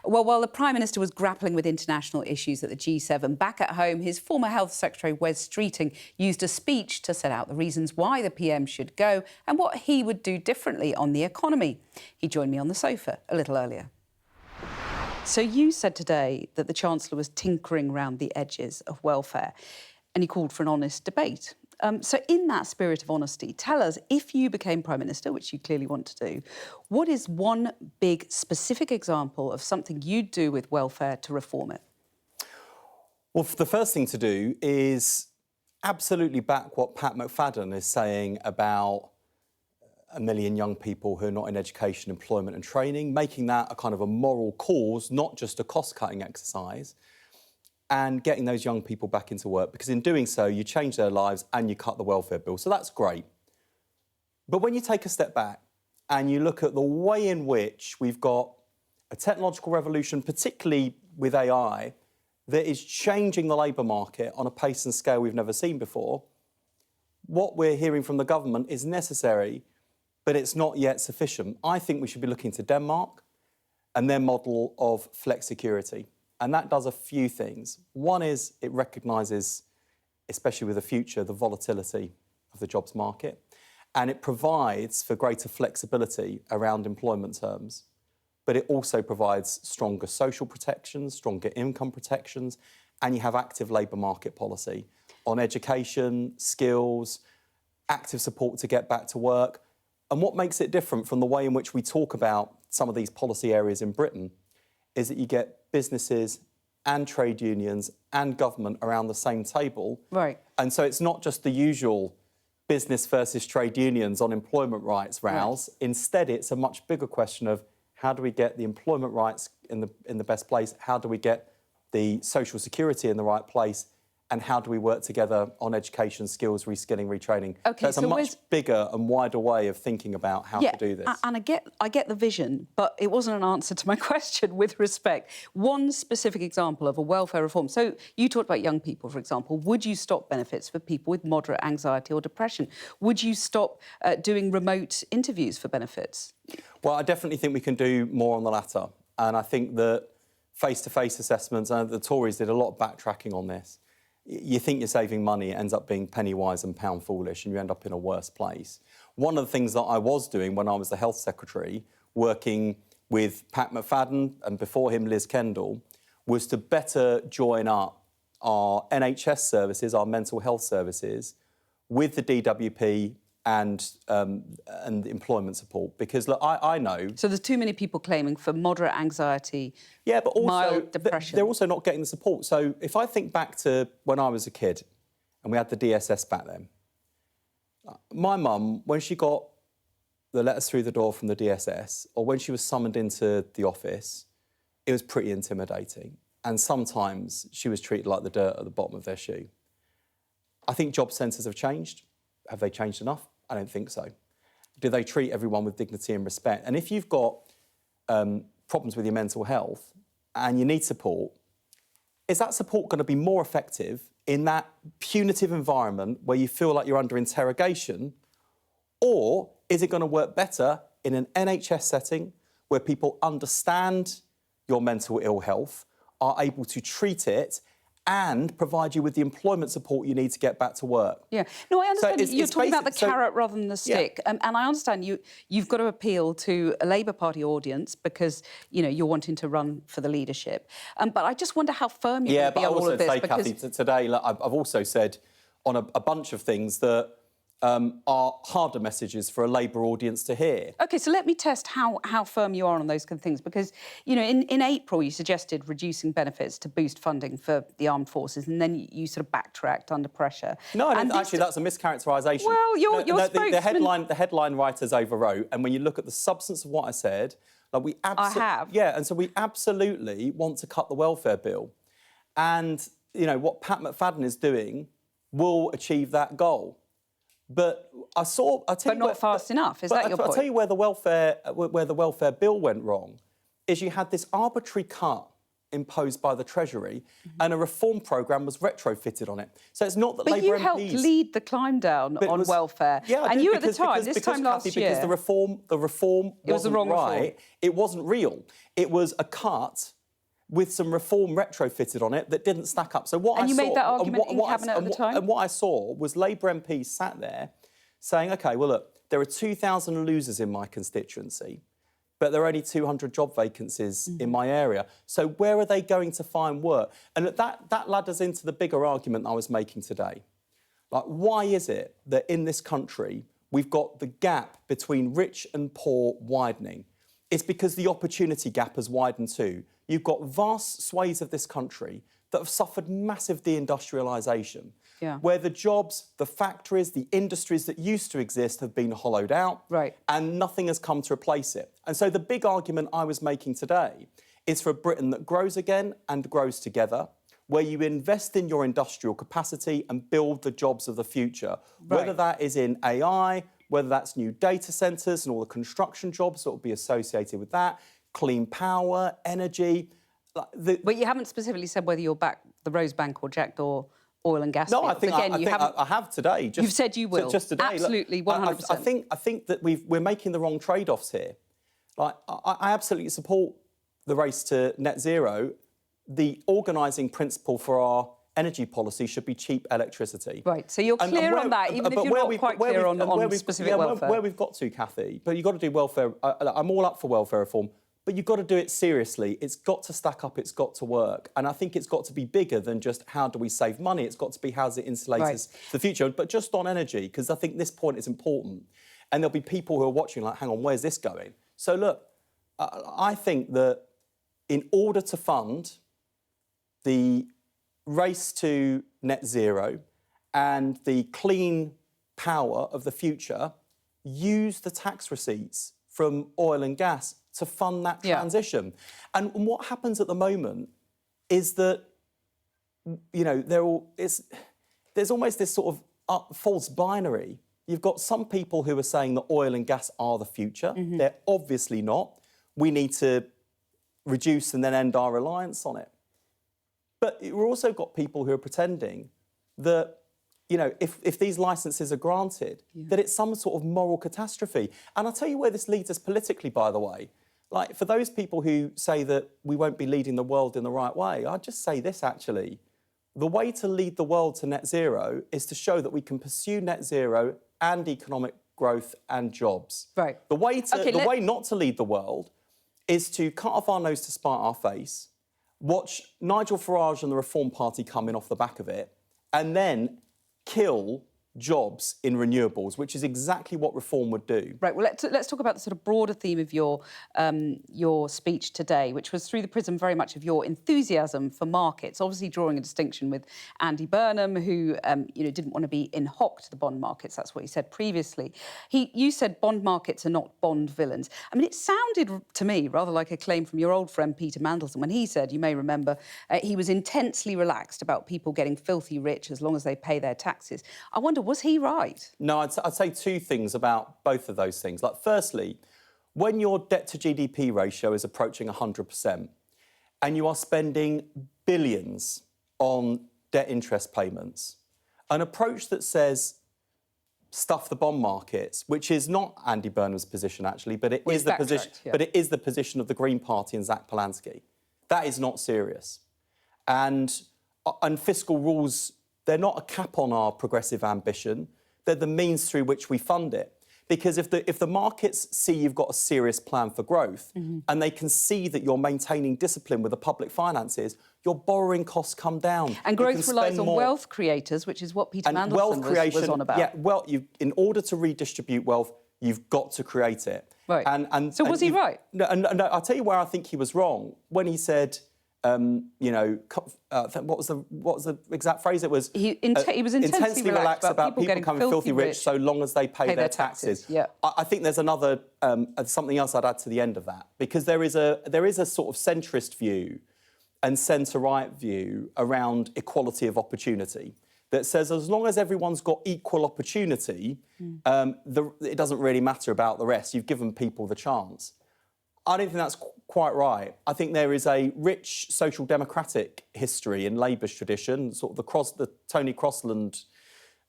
Well, while the Prime Minister was grappling with international issues at the G7, back at home, his former Health Secretary, Wes Streeting, used a speech to set out the reasons why the PM should go and what he would do differently on the economy. He joined me on the sofa a little earlier. So you said today that the Chancellor was tinkering around the edges of welfare and he called for an honest debate. So in that spirit of honesty, tell us, if you became Prime Minister, which you clearly want to do, what is one big specific example of something you'd do with welfare to reform it? Well, the first thing to do is absolutely back what Pat McFadden is saying about 1 million young people who are not in education, employment and training, making that a kind of a moral cause, not just a cost-cutting exercise, and getting those young people back into work, because in doing so, you change their lives and you cut the welfare bill. So that's great. But when you take a step back and you look at the way in which we've got a technological revolution, particularly with AI, that is changing the labour market on a pace and scale we've never seen before, what we're hearing from the government is necessary, but it's not yet sufficient. I think we should be looking to Denmark and their model of flexicurity. And that does a few things. One is it recognises, especially with the future, the volatility of the jobs market. And it provides for greater flexibility around employment terms. But it also provides stronger social protections, stronger income protections, and you have active labour market policy on education, skills, active support to get back to work. And what makes it different from the way in which we talk about some of these policy areas in Britain is that you get businesses and trade unions and government around the same table. Right. And so it's not just the usual business versus trade unions on employment rights rows. Right. Instead, it's a much bigger question of how do we get the employment rights in the best place? How do we get the social security in the right place? And how do we work together on education, skills, reskilling, retraining? Okay, so it's a much bigger and wider way of thinking about how to do this. And I get the vision, but it wasn't an answer to my question with respect. One specific example of a welfare reform. So you talked about young people, for example. Would you stop benefits for people with moderate anxiety or depression? Would you stop doing remote interviews for benefits? Well, I definitely think we can do more on the latter. And I think that face-to-face assessments, and the Tories did a lot of backtracking on this. You think you're saving money, it ends up being penny wise and pound foolish, and you end up in a worse place. One of the things that I was doing when I was the Health Secretary, working with Pat McFadden and before him Liz Kendall, was to better join up our NHS services, our mental health services, with the DWP and employment support. Because look, I know... So there's too many people claiming for moderate anxiety, yeah, but also mild depression. They're also not getting the support. So if I think back to when I was a kid and we had the DSS back then, my mum, when she got the letters through the door from the DSS or when she was summoned into the office, it was pretty intimidating. And sometimes she was treated like the dirt at the bottom of their shoe. I think job centres have changed. Have they changed enough? I don't think so. Do they treat everyone with dignity and respect? And if you've got problems with your mental health and you need support, is that support going to be more effective in that punitive environment where you feel like you're under interrogation? Or is it going to work better in an NHS setting where people understand your mental ill health, are able to treat it and provide you with the employment support you need to get back to work? Yeah. No, I understand you're talking about the so, carrot rather than the stick. Yeah. And I understand you've got to appeal to a Labour Party audience because, you know, you're wanting to run for the leadership. But I just wonder how firm you're going to be on all of this. Yeah, but I also say, Cathy, today, look, I've also said on a bunch of things that are harder messages for a Labour audience to hear. OK, so let me test how firm you are on those kind of things, because, you know, in April you suggested reducing benefits to boost funding for the armed forces, and then you sort of backtracked under pressure. No, actually, that's a mischaracterisation. Well, your spokesman... The headline writers overwrote, and when you look at the substance of what I said, like I have. Yeah, and so we absolutely want to cut the welfare bill. And, you know, what Pat McFadden is doing will achieve that goal. But But not fast enough. Is that your point? I'll tell you where the welfare bill went wrong. Is you had this arbitrary cut imposed by the Treasury, and a reform programme was retrofitted on it. So it's not that Labour MPs... But you helped lead the climb down on welfare. Yeah, and you at the time, this time last year... Because the reform wasn't the wrong right. Reform. It wasn't real. It was a cut with some reform retrofitted on it that didn't stack up. So what and I you saw, made that argument in Cabinet at the time? And what I saw was Labour MPs sat there saying, OK, well, look, there are 2,000 losers in my constituency, but there are only 200 job vacancies in my area. So where are they going to find work? And that led us into the bigger argument I was making today. Like, why is it that in this country we've got the gap between rich and poor widening? It's because the opportunity gap has widened too. You've got vast swathes of this country that have suffered massive deindustrialisation, where the jobs, the factories, the industries that used to exist have been hollowed out, and nothing has come to replace it. And so the big argument I was making today is for a Britain that grows again and grows together, where you invest in your industrial capacity and build the jobs of the future, whether that is in AI, whether that's new data centres and all the construction jobs that will be associated with that, clean power, energy. But you haven't specifically said whether you'll back the Rosebank or jackdaw oil and gas fields. No, I have today. You've said you will. Just today. Absolutely, 100%. I think that we're making the wrong trade-offs here. Like, I absolutely support the race to net zero. The organising principle for our energy policy should be cheap electricity. Right, so you're clear on that, even if you're not quite clear on specific welfare. Where we've got to, Cathy, but you've got to do welfare. I'm all up for welfare reform, but you've got to do it seriously. It's got to stack up, it's got to work. And I think it's got to be bigger than just how do we save money. It's got to be how does it insulate us for the future. But just on energy, because I think this point is important. And there'll be people who are watching like, hang on, where's this going? So look, I think that in order to fund the race to net zero and the clean power of the future, use the tax receipts from oil and gas to fund that transition. And what happens at the moment is that, you know, there's almost this sort of false binary. You've got some people who are saying that oil and gas are the future. They're obviously not. We need to reduce and then end our reliance on it. But we've also got people who are pretending that, you know, if these licences are granted, that it's some sort of moral catastrophe. And I'll tell you where this leads us politically, by the way. Like, for those people who say that we won't be leading the world in the right way, I'd just say this, actually. The way to lead the world to net zero is to show that we can pursue net zero and economic growth and jobs. Right. The way not to lead the world is to cut off our nose to spite our face, watch Nigel Farage and the Reform Party come in off the back of it, and then kill jobs in renewables, which is exactly what reform would do. Right, well, let's talk about the sort of broader theme of your speech today, which was through the prism very much of your enthusiasm for markets, obviously drawing a distinction with Andy Burnham, who didn't want to be in hock to the bond markets. That's what he said previously. You said bond markets are not bond villains. I mean, it sounded to me rather like a claim from your old friend Peter Mandelson when he said, you may remember, he was intensely relaxed about people getting filthy rich as long as they pay their taxes. I wonder, was he right? No, I'd say two things about both of those things. Like, firstly, when your debt to GDP ratio is approaching 100% and you are spending billions on debt interest payments, an approach that says stuff the bond markets, which is not Andy Burnham's position actually, but it is the position. But it is the position of the Green Party and Zach Polanski. That is not serious, and fiscal rules. They're not a cap on our progressive ambition. They're the means through which we fund it. Because if the markets see you've got a serious plan for growth and they can see that you're maintaining discipline with the public finances, your borrowing costs come down. And growth relies on wealth creators, which is what Peter Mandelson was on about. Yeah, well, in order to redistribute wealth, you've got to create it. Right. So was he right? No, I'll tell you where I think he was wrong. When he said... what was the exact phrase? It was he was intensely relaxed about people becoming filthy rich so long as they pay their taxes. Yeah. I think there's another something else I'd add to the end of that, because there is a sort of centrist view and centre-right view around equality of opportunity that says as long as everyone's got equal opportunity, it doesn't really matter about the rest. You've given people the chance. I don't think that's quite right. I think there is a rich social democratic history in Labour's tradition, sort of the Tony Crossland,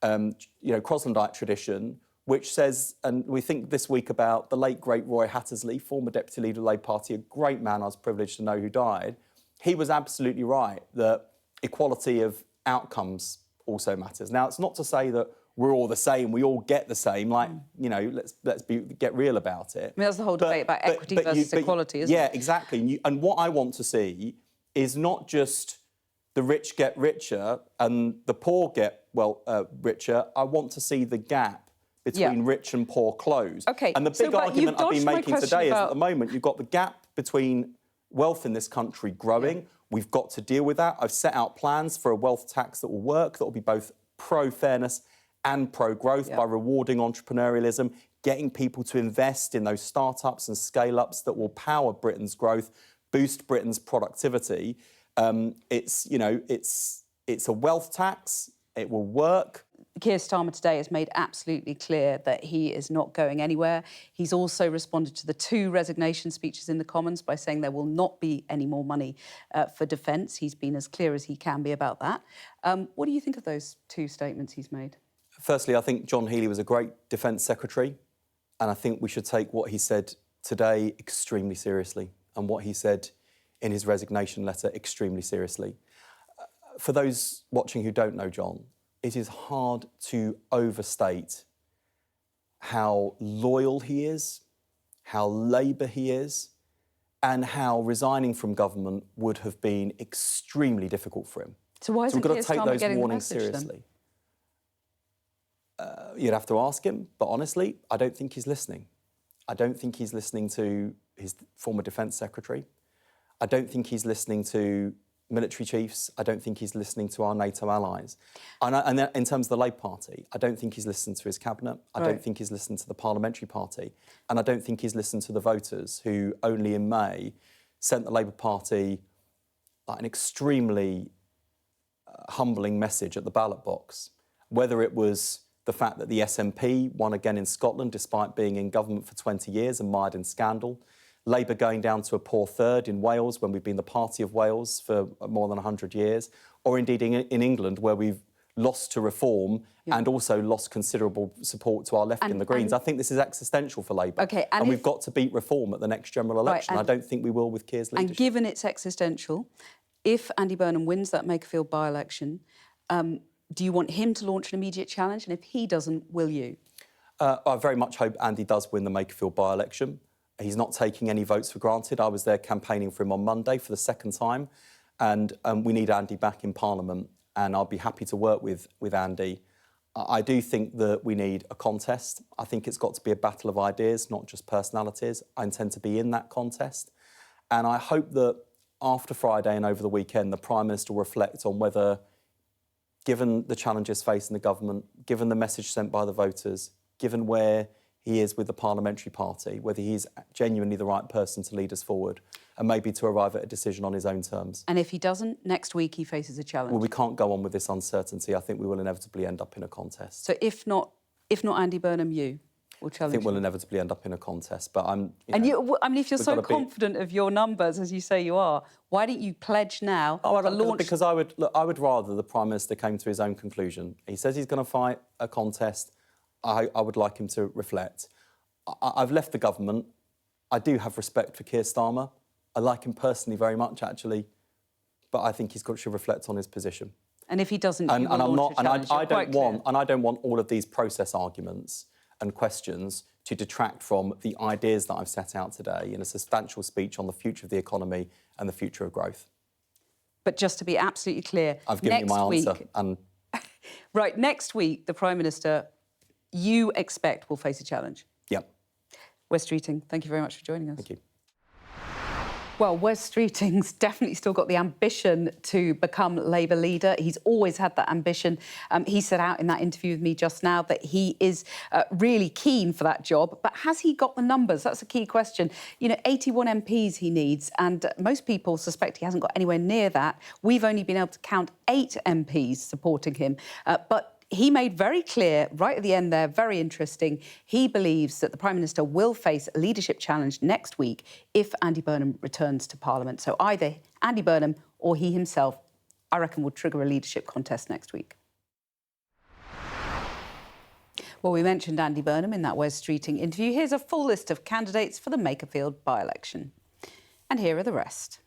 Crosslandite tradition, which says, and we think this week about the late, great Roy Hattersley, former Deputy Leader of the Labour Party, a great man I was privileged to know who died. he was absolutely right that equality of outcomes also matters. Now, it's not to say that we're all the same, we all get the same, like, you know, let's get real about it. I mean, that's the whole debate about equity versus equality, isn't it? Yeah, exactly. And what I want to see is not just the rich get richer and the poor get, richer. I want to see the gap between rich and poor close. Okay. And the big argument I've been making today is at the moment you've got the gap between wealth in this country growing. Yeah. We've got to deal with that. I've set out plans for a wealth tax that will work, that will be both pro-fairness and pro-growth by rewarding entrepreneurialism, getting people to invest in those startups and scale-ups that will power Britain's growth, boost Britain's productivity. It's a wealth tax. It will work. Keir Starmer today has made absolutely clear that he is not going anywhere. He's also responded to the 2 resignation speeches in the Commons by saying there will not be any more money for defence. He's been as clear as he can be about that. What do you think of those 2 statements he's made? Firstly, I think John Healey was a great Defence Secretary, and I think we should take what he said today extremely seriously and what he said in his resignation letter extremely seriously. For those watching who don't know John, it is hard to overstate how loyal he is, how Labour he is, and how resigning from government would have been extremely difficult for him. So why isn't Keir Starmer getting the message, seriously. You'd have to ask him, but honestly, I don't think he's listening. I don't think he's listening to his former Defence Secretary. I don't think he's listening to military chiefs. I don't think he's listening to our NATO allies. And in terms of the Labour Party, I don't think he's listened to his cabinet. I don't think he's listened to the parliamentary party. And I don't think he's listened to the voters who only in May sent the Labour Party an extremely humbling message at the ballot box. Whether it was the fact that the SNP won again in Scotland despite being in government for 20 years and mired in scandal, Labour going down to a poor third in Wales when we've been the party of Wales for more than 100 years, or indeed in England where we've lost to reform and also lost considerable support to our left in the Greens. I think this is existential for Labour. Okay, and we've got to beat reform at the next general election. I don't think we will with Keir's leadership. And given it's existential, if Andy Burnham wins that Makerfield by-election, do you want him to launch an immediate challenge? And if he doesn't, will you? I very much hope Andy does win the Makerfield by-election. He's not taking any votes for granted. I was there campaigning for him on Monday for the 2nd time, and we need Andy back in Parliament, and I'll be happy to work with Andy. I do think that we need a contest. I think it's got to be a battle of ideas, not just personalities. I intend to be in that contest, and I hope that after Friday and over the weekend, the Prime Minister will reflect on whether, given the challenges facing the government, given the message sent by the voters, given where he is with the parliamentary party, whether he's genuinely the right person to lead us forward and maybe to arrive at a decision on his own terms. And if he doesn't, next week he faces a challenge. Well, we can't go on with this uncertainty. I think we will inevitably end up in a contest. So if not Andy Burnham, you will challenge I think we'll him. inevitably end up in a contest, but I'm... I mean, if you're so confident of your numbers, as you say you are, why don't you pledge now to launch... Because I would rather the Prime Minister came to his own conclusion. He says he's going to fight a contest. I would like him to reflect. I've left the government. I do have respect for Keir Starmer. I like him personally very much, actually, but I think should reflect on his position. And if he doesn't, you will launch a challenge. I don't want all of these process arguments and questions to detract from the ideas that I've set out today in a substantial speech on the future of the economy and the future of growth. But just to be absolutely clear, I've given you my answer. And right, next week, the Prime Minister, you expect, will face a challenge. Yep. Wes Streeting, thank you very much for joining us. Thank you. Well, Wes Streeting's definitely still got the ambition to become Labour leader. He's always had that ambition. He set out in that interview with me just now that he is really keen for that job. But has he got the numbers? That's a key question. You know, 81 MPs he needs, and most people suspect he hasn't got anywhere near that. We've only been able to count 8 MPs supporting him. But he made very clear, right at the end there, very interesting, he believes that the Prime Minister will face a leadership challenge next week if Andy Burnham returns to Parliament. So either Andy Burnham or he himself, I reckon, will trigger a leadership contest next week. Well, we mentioned Andy Burnham in that Wes Streeting interview. Here's a full list of candidates for the Makerfield by-election. And here are the rest.